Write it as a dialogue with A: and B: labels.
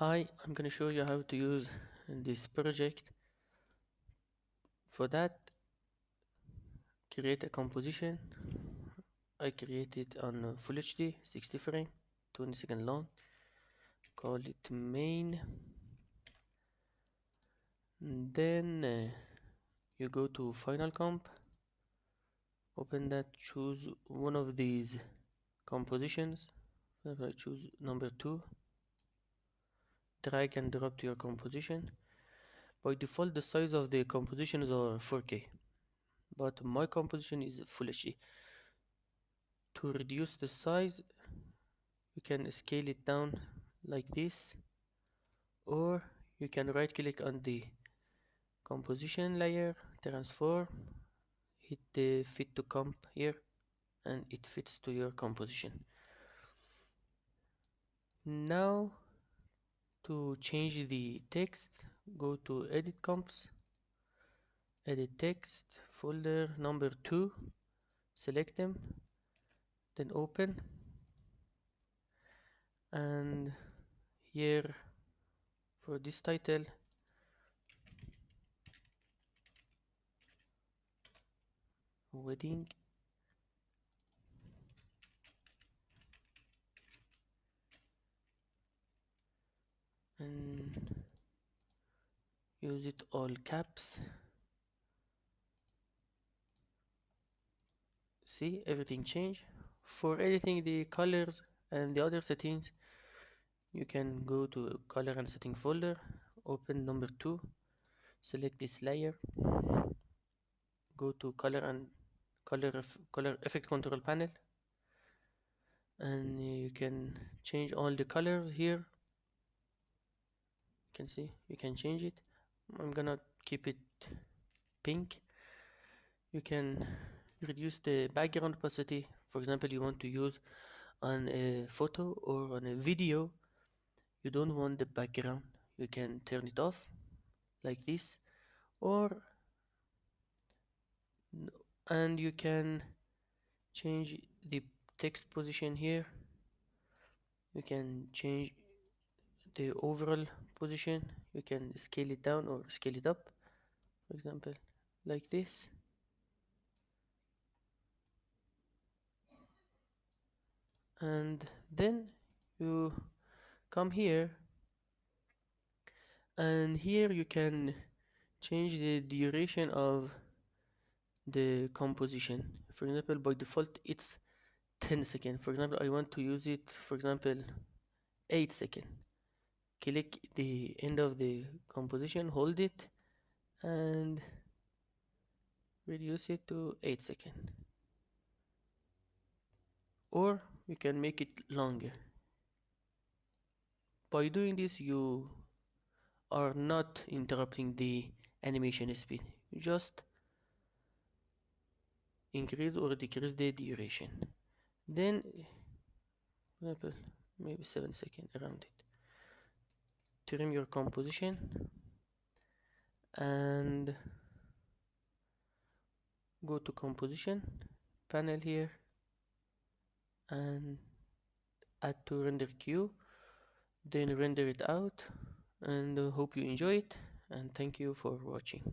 A: Hi, I'm going to show you how to use this project. For that, create a composition. I created on Full HD 60 frame 20-second long. Call it main. Then you go to Final Comp. Open that, choose one of these compositions. I choose number 2. Drag and drop to your composition. By default, the size of the compositions are 4K, but my composition is Full HD. To reduce the size, you can scale it down like this, or you can right click on the composition layer, transform, hit the fit to comp here, and it fits to your composition. Now to change the text, go to edit comps, edit text, folder number 2, select them, then open, and here for this title, wedding, and use it all caps. See, everything changed. For editing the colors and the other settings, you can go to color and setting folder, open number 2, select this layer, go to color and color effect control panel, and you can change all the colors here. You can see you can change it. I'm gonna keep it pink. You can reduce the background opacity. For example, you want to use on a photo or on a video, you don't want the background, you can turn it off like this, or and you can change the text position here. You can change the overall position. You can scale it down or scale it up, for example like this. And then you come here, and here you can change the duration of the composition. For example, by default it's 10 seconds. For example, I want to use it, for example, 8 seconds. Click the end of the composition, hold it, and reduce it to 8 seconds. Or you can make it longer. By doing this, you are not interrupting the animation speed. You just increase or decrease the duration. Then, for example, maybe 7 seconds around it. Trim your composition and go to composition panel here and add to render queue, then render it out, and hope you enjoy it, and thank you for watching.